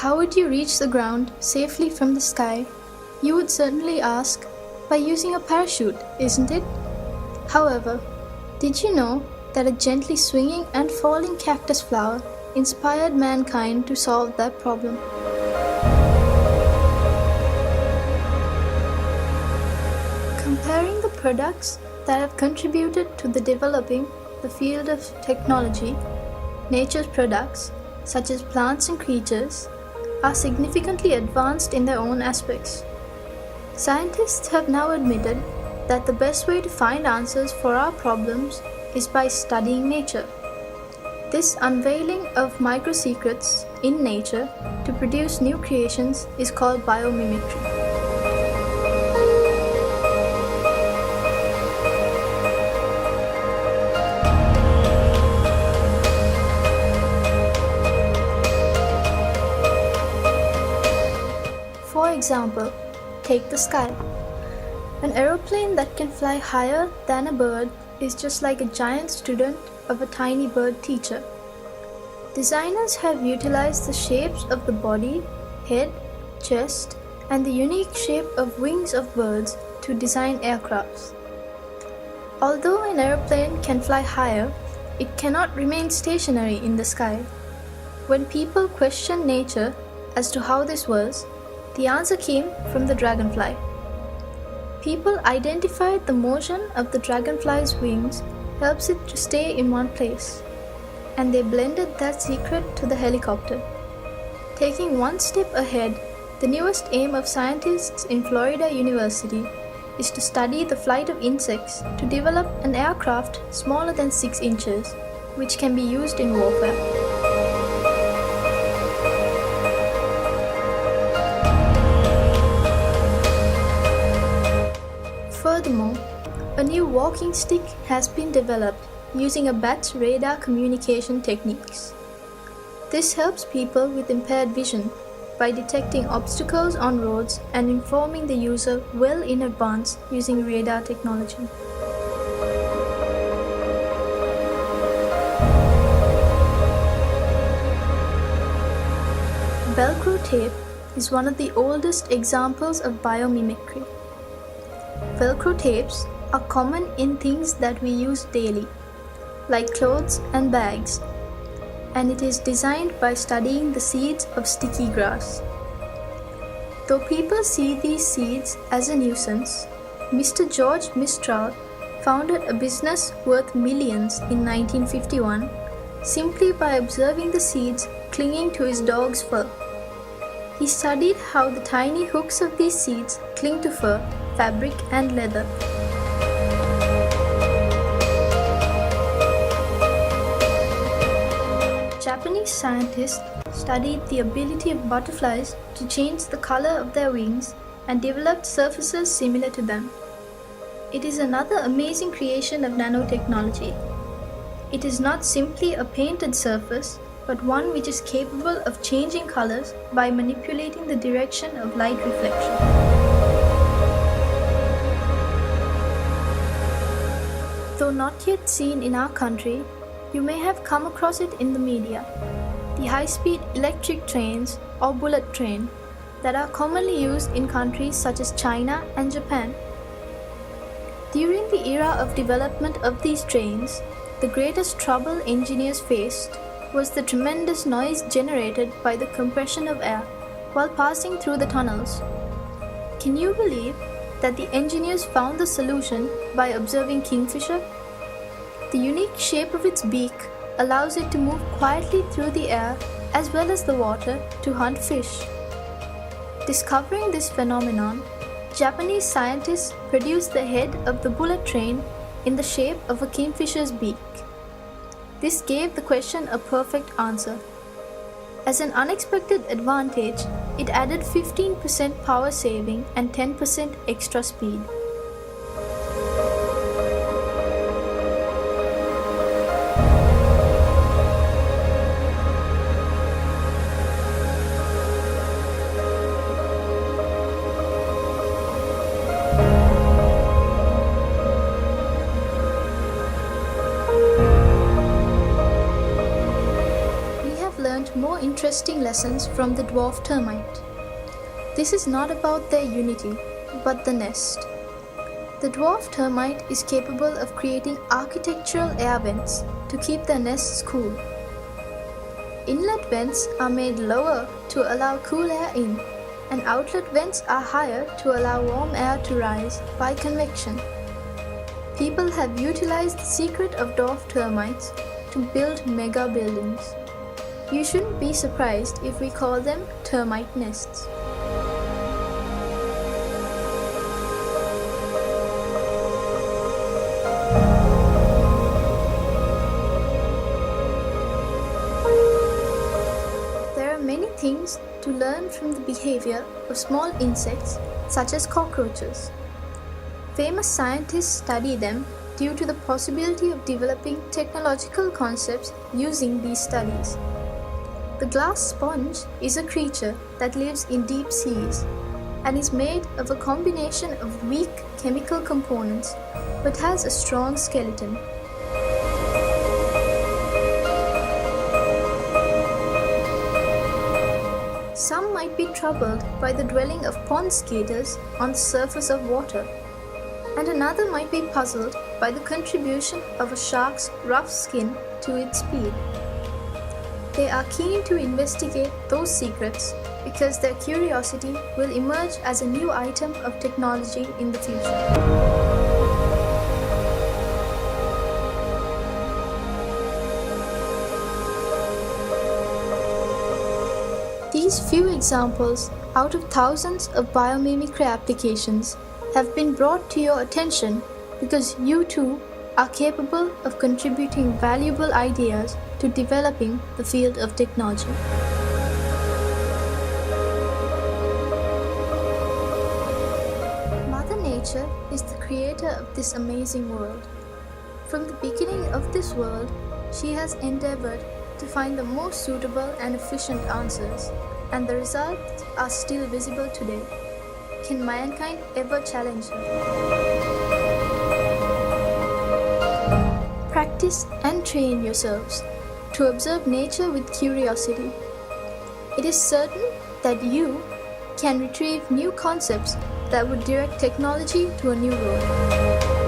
How would you reach the ground safely from the sky? You would certainly ask, by using a parachute, isn't it? However, did you know that a gently swinging and falling cactus flower inspired mankind to solve that problem? Comparing the products that have contributed to the developing the field of technology, nature's products, such as plants and creatures, are significantly advanced in their own aspects. Scientists have now admitted that the best way to find answers for our problems is by studying nature. This unveiling of micro-secrets in nature to produce new creations is called biomimicry. For example, take the sky. An aeroplane that can fly higher than a bird is just like a giant student of a tiny bird teacher. Designers have utilized the shapes of the body, head, chest, and the unique shape of wings of birds to design aircrafts. Although an aeroplane can fly higher, it cannot remain stationary in the sky. When people questioned nature as to how this was, the answer came from the dragonfly. People identified the motion of the dragonfly's wings helps it to stay in one place, and they blended that secret to the helicopter. Taking one step ahead, the newest aim of scientists in Florida University is to study the flight of insects to develop an aircraft smaller than 6 inches, which can be used in warfare. Furthermore, a new walking stick has been developed using a bat's radar communication techniques. This helps people with impaired vision by detecting obstacles on roads and informing the user well in advance using radar technology. Velcro tape is one of the oldest examples of biomimicry. Velcro tapes are common in things that we use daily, like clothes and bags, and it is designed by studying the seeds of sticky grass. Though people see these seeds as a nuisance, Mr. George Mistral founded a business worth millions in 1951 simply by observing the seeds clinging to his dog's fur. He studied how the tiny hooks of these seeds cling to fur, fabric, and leather. Japanese scientists studied the ability of butterflies to change the color of their wings and developed surfaces similar to them. It is another amazing creation of nanotechnology. It is not simply a painted surface, but one which is capable of changing colors by manipulating the direction of light reflection. Though not yet seen in our country, you may have come across it in the media. The high-speed electric trains or bullet train that are commonly used in countries such as China and Japan. During the era of development of these trains, the greatest trouble engineers faced was the tremendous noise generated by the compression of air while passing through the tunnels. Can you believe that the engineers found the solution by observing kingfisher? The unique shape of its beak allows it to move quietly through the air as well as the water to hunt fish. Discovering this phenomenon, Japanese scientists produced the head of the bullet train in the shape of a kingfisher's beak. This gave the question a perfect answer. As an unexpected advantage, it added 15% power saving and 10% extra speed. interesting lessons from the dwarf termite. This is not about their unity, but the nest. The dwarf termite is capable of creating architectural air vents to keep their nests cool. Inlet vents are made lower to allow cool air in, and outlet vents are higher to allow warm air to rise by convection. People have utilized the secret of dwarf termites to build mega buildings. You shouldn't be surprised if we call them termite nests. There are many things to learn from the behavior of small insects such as cockroaches. Famous scientists study them due to the possibility of developing technological concepts using these studies. The glass sponge is a creature that lives in deep seas and is made of a combination of weak chemical components but has a strong skeleton. Some might be troubled by the dwelling of pond skaters on the surface of water, and another might be puzzled by the contribution of a shark's rough skin to its speed. They are keen to investigate those secrets because their curiosity will emerge as a new item of technology in the future. These few examples out of thousands of biomimicry applications have been brought to your attention because you too are capable of contributing valuable ideas to developing the field of technology. Mother Nature is the creator of this amazing world. From the beginning of this world, she has endeavored to find the most suitable and efficient answers, and the results are still visible today. Can mankind ever challenge her? Practice and train yourselves to observe nature with curiosity. It is certain that you can retrieve new concepts that would direct technology to a new road.